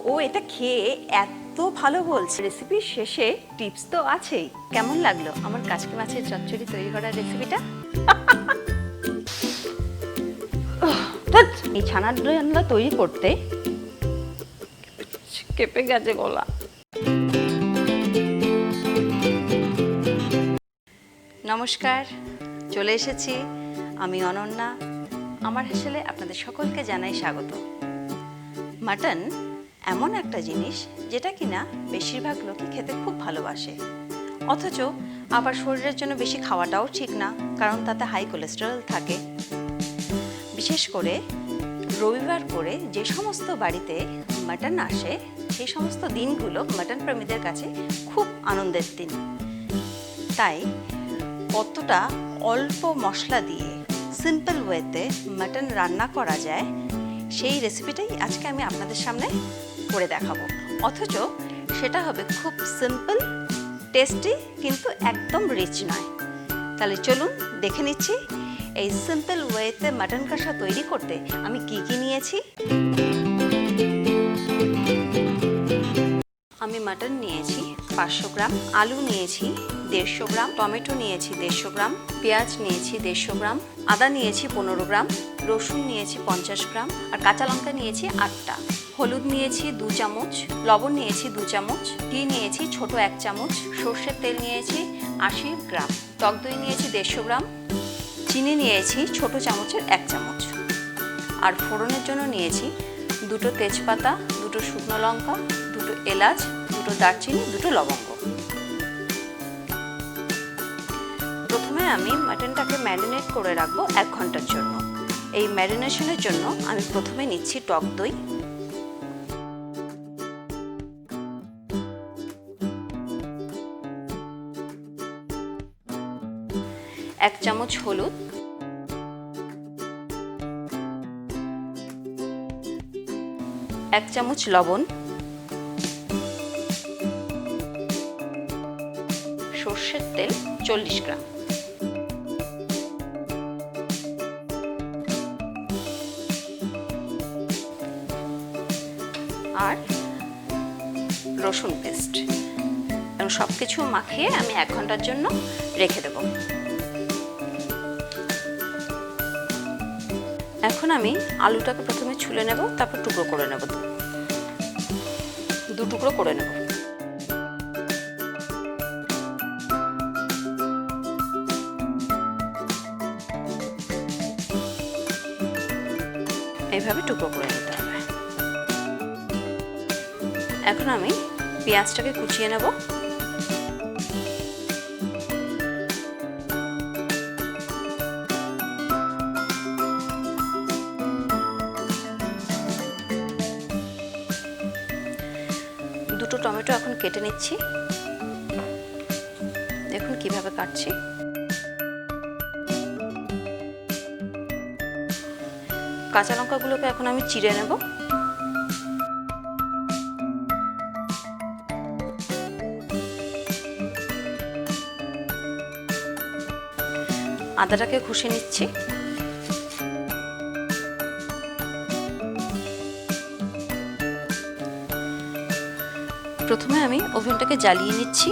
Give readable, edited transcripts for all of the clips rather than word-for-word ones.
ও এটা খেয়ে এত ভালো বলছে। রেসিপির শেষে টিপস তো আছেই। কেমন লাগলো আমার কাচকি মাছের চচ্চড়ি তৈরি করার রেসিপিটা? এই ছানার ডালনা তৈরি করতে কেঁপে গেছে গলা। নমস্কার, চলে এসেছি আমি অনন্যা। আমার হেসেলে আপনাদের সকলকে জানাই স্বাগত। মাটন এমন একটা জিনিস যেটা কিনা বেশিরভাগ লোকই খেতে খুব ভালোবাসে, অথচ আবার শরীরের জন্য বেশি খাওয়াটাও ঠিক না, কারণ তাতে হাই কোলেস্টেরল থাকে। বিশেষ করে রবিবার করে যে সমস্ত বাড়িতে মাটন আসে সেই সমস্ত দিনগুলো মাটন প্রেমীদের কাছে খুব আনন্দের দিন। তাই কতটা অল্প মশলা দিয়ে সিম্পল ওয়েতে মাটন রান্না করা যায় সেই রেসিপিটাই আজকে আমি আপনাদের সামনে করে দেখাবো। অথচ সেটা হবে খুব সিম্পল, টেস্টি, কিন্তু একদম রিচ নয়। তাহলে চলুন দেখে নিচ্ছি এই সিম্পল ওয়েতে মাটন কষা তৈরি করতে আমি কি কি নিয়েছি। আমি মাটন নিয়েছি 500 গ্রাম, আলু নিয়েছি 150 গ্রাম, টমেটো নিয়েছি 150 গ্রাম, পেঁয়াজ নিয়েছি 150 গ্রাম, আদা নিয়েছি 15 গ্রাম, রসুন নিয়েছি 50 গ্রাম, আর কাঁচা লঙ্কা নিয়েছি 8টা, হলুদ নিয়েছি 2 চামচ, লবণ নিয়েছি 2 চামচ, ঘি নিয়েছি ছোট 1 চামচ, সর্ষের তেল নিয়েছি 80 গ্রাম, টক দই নিয়েছি 150 গ্রাম, চিনি নিয়েছি ছোট চামচের 1 চামচ, আর ফোড়নের জন্য নিয়েছি 2টো তেজপাতা, 2টো শুকনো লঙ্কা, 2টো এলাচ, 2টো দারচিনি, 2টো লবঙ্গ। প্রথমে আমি মাটনটাকে ম্যারিনেট করে রাখবো 1 ঘন্টার জন্য। এই ম্যারিনেশনের জন্য আমি প্রথমে নিচ্ছি টক দই, এক চামচ হলুদ, 1 চামচ লবণ, সর্ষের তেল 40 গ্রাম, আর রসুন পেস্ট, এবং সব কিছু মাখিয়ে আমি 1 ঘন্টার জন্য রেখে দেব। এখন আমি আলুটাকে প্রথমে ছুলে নেব, তারপর টুকরো করে নেব, 2 টুকরো করে নেব। এইভাবে টুকরো করে নিতে হবে। এখন আমি পেঁয়াজটাকে কুচিয়ে নেব। দুটো টমেটো এখন কেটে নিচ্ছি, দেখুন কিভাবে কাটছি। কাঁচা লঙ্কাগুলোকে এখন আমি চিড়ে নেব। আদাটাকে ঘষে নিচ্ছি। প্রথমে আমি ওভেনটাকে জ্বালিয়ে নিচ্ছি।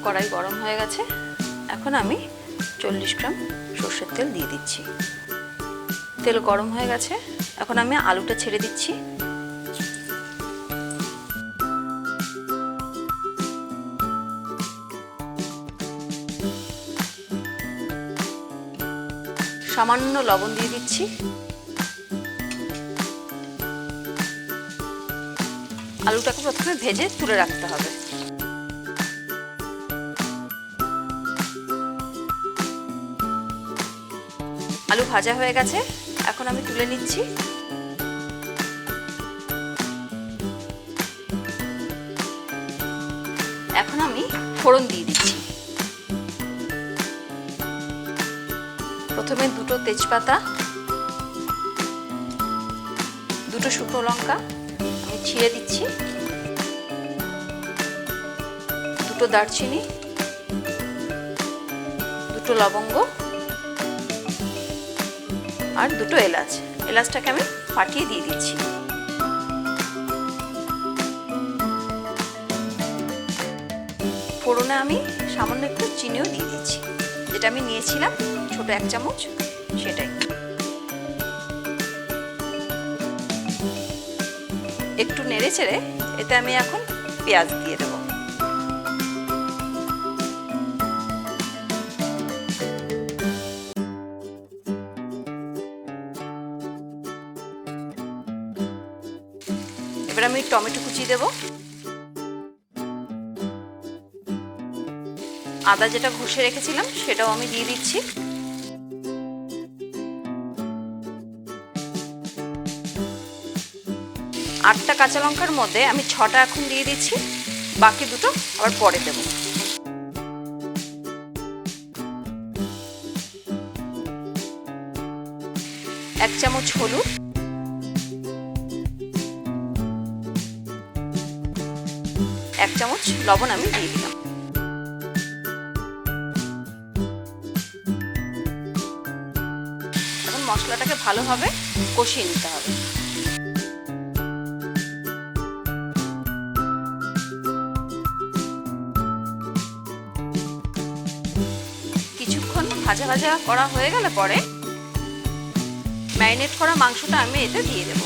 কড়াই গরম হয়ে গেছে, এখন আমি 40 গ্রাম সর্ষের তেল দিয়ে দিচ্ছি। তেল গরম হয়ে গেছে, এখন আমি আলুটা ছেড়ে দিচ্ছি। সামান্য লবণ দিয়ে দিচ্ছি। আলুটাকে প্রথমে ভেজে তুলে রাখতে হবে। আলু ভাজা হয়ে গেছে, এখন আমি তুলে নিচ্ছি। এখন আমি ফোড়ন দিয়ে দিচ্ছি। প্রথমে 2টো তেজপাতা, 2টো শুকনো লঙ্কা আমি ছিঁড়ে দিচ্ছি, 2টো দারচিনি, 2টো লবঙ্গ, আর দুটো এলাচ। এলাচটাকে আমি ফাটিয়ে দিয়ে দিচ্ছি। ফোড়নে আমি সামান্য একটু চিনিও দিয়ে দিচ্ছি, যেটা আমি নিয়েছিলাম ছোট 1 চামচ, সেটাই। একটু নেড়ে চেড়ে এতে আমি এখন পেঁয়াজ দিয়ে দেবো। এবার আমি টমেটো কুচি দেব, আদা যেটা ঘষে রেখেছিলাম সেটাও আমি দিয়ে দিচ্ছি। আটটা কাঁচা লঙ্কার মধ্যে আমি 6টা এখন দিয়ে দিচ্ছি, বাকি দুটো আবার পরে দেব। এক চামচ হলুদ, 1 চামচ লবণ আমি দিয়ে দিলাম। এখন মশলাটাকে ভালোভাবে কষিয়ে নিতে হবে। কিছুক্ষণ ভাজা ভাজা করা হয়ে গেলে পরে ম্যারিনেট করা মাংসটা আমি এতে দিয়ে দেব।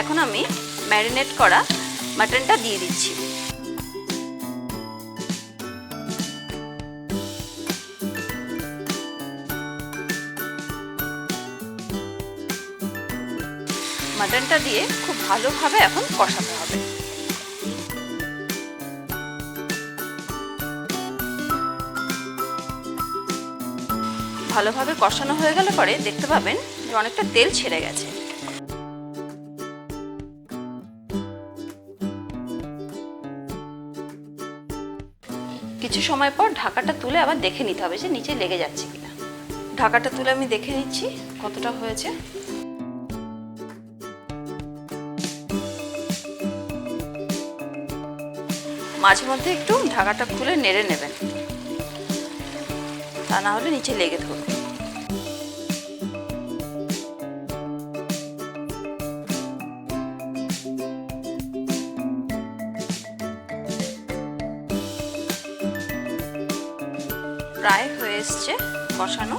এখন আমি ম্যারিনেট করা মাটনটা দিয়ে দিচ্ছি। মাটনটা দিয়ে খুব ভালোভাবে এখন কষাতে হবে। ভালোভাবে কষানো হয়ে গেলে পরে দেখতে পাবেন যে অনেকটা তেল ছেড়ে গেছে। কিছু সময় পর ঢাকাটা তুলে আবার দেখে নিতে হবে যে নিচে লেগে যাচ্ছে কিনা। ঢাকাটা তুলে আমি দেখে নিচ্ছি কতটা হয়েছে। মাঝে মধ্যে একটু ঢাকাটা খুলে নেড়ে নেবেন, তা না হলে নিচে লেগে ধরবে। প্রায় হয়ে এসছে কষানো।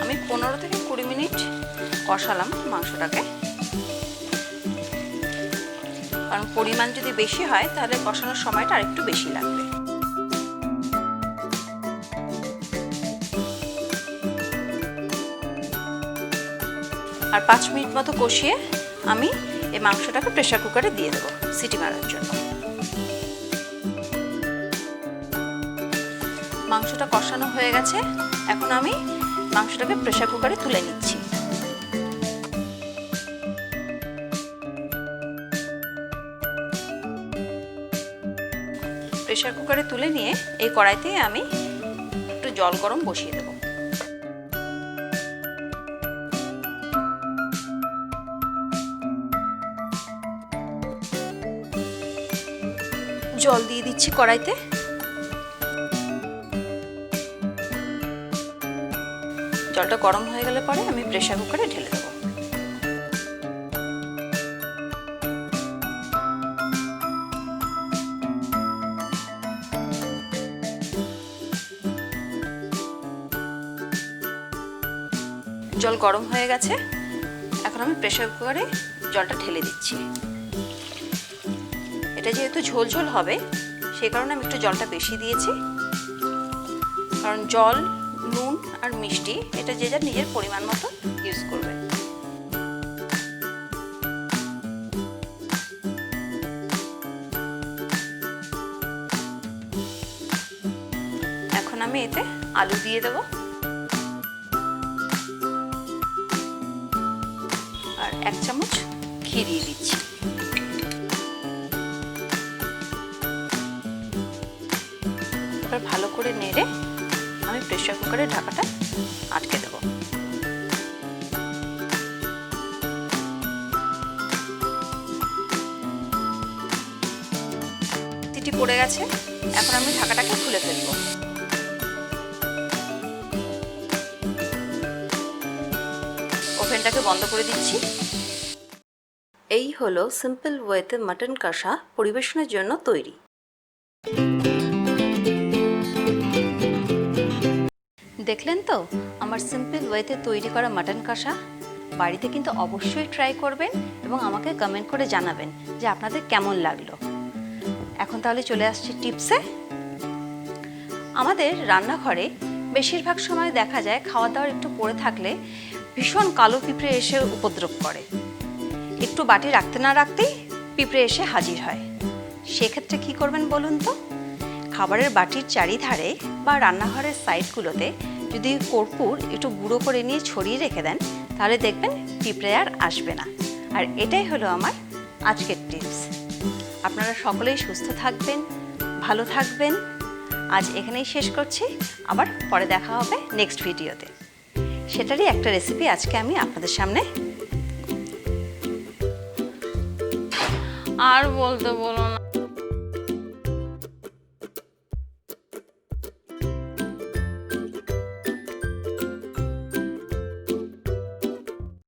আমি 15 থেকে 20 মিনিট কষালাম মাংসটাকে, কারণ পরিমাণ যদি বেশি হয় তাহলে কষানোর সময়টা আরেকটু বেশি লাগবে। আর 5 মিনিট মতো কষিয়ে আমি এই মাংসটাকে প্রেসার কুকারে দিয়ে দেবো সিটি মারার জন্য। মাংসটা কষানো হয়ে গেছে, এখন আমি মাংসটাকে প্রেসার কুকারে তুলে নিচ্ছি। প্রেসার কুকারে তুলে নিয়ে এই কড়াইতে আমি একটু জল গরম বসিয়ে দেব। জল দিয়ে দিচ্ছি কড়াইতে। জলটা গরম হয়ে গেলে পরে আমি প্রেসার কুকারে ঢেলে দেবো। জল গরম হয়ে গেছে, এখন আমি প্রেসার কুকারে জলটা ঢেলে দিচ্ছি। এটা যেহেতু ঝোল ঝোল হবে সেই কারণে আমি একটু জলটা বেশি দিয়েছি, কারণ জল, নুন আর মিষ্টি এটা যে যার নিজের পরিমাণ মতো ইউজ করবে। এখন আমি এতে আলু দিয়ে দেব আর 1 চামচ ঘি দিয়ে দিচ্ছি। এবার ভালো করে নেড়ে আমি প্রেসার কুকারের ঢাকাটা আটকে দেব। সিটি পড়ে গেছে, এখন আমি ঢাকাটাকে খুলে ফেলবো। এটাকে বন্ধ করে দিচ্ছি। এই হলো সিম্পল ওয়েতে মাটন কষা পরিবেশনের জন্য তৈরি। দেখলেন তো আমার সিম্পল ওয়েতে তৈরি করা মাটন কষা। বাড়িতে কিন্তু অবশ্যই ট্রাই করবেন এবং আমাকে কমেন্ট করে জানাবেন যে আপনাদের কেমন লাগলো। এখন তাহলে চলে আসছি টিপসে। আমাদের রান্নাঘরে বেশিরভাগ সময় দেখা যায় খাওয়া দাওয়ার একটু পড়ে থাকলে ভীষণ কালো পিঁপড়ে এসে উপদ্রব করে। একটু বাটি রাখতে না রাখতেই পিঁপড়ে এসে হাজির হয়। সেক্ষেত্রে কি করবেন বলুন তো? খাবারের বাটির চারিধারে বা রান্নাঘরের সাইডগুলোতে যদি কর্পূর একটু গুঁড়ো করে নিয়ে ছড়িয়ে রেখে দেন, তাহলে দেখবেন পিঁপড়ে আর আসবে না। আর এটাই হলো আমার আজকের টিপস। আপনারা সকলেই সুস্থ থাকবেন, ভালো থাকবেন। আজ এখানেই শেষ করছি, আবার পরে দেখা হবে নেক্সট ভিডিওতে। সেটারই একটা রেসিপি আজকে আমি আপনাদের সামনে। আর বলতে বলো না।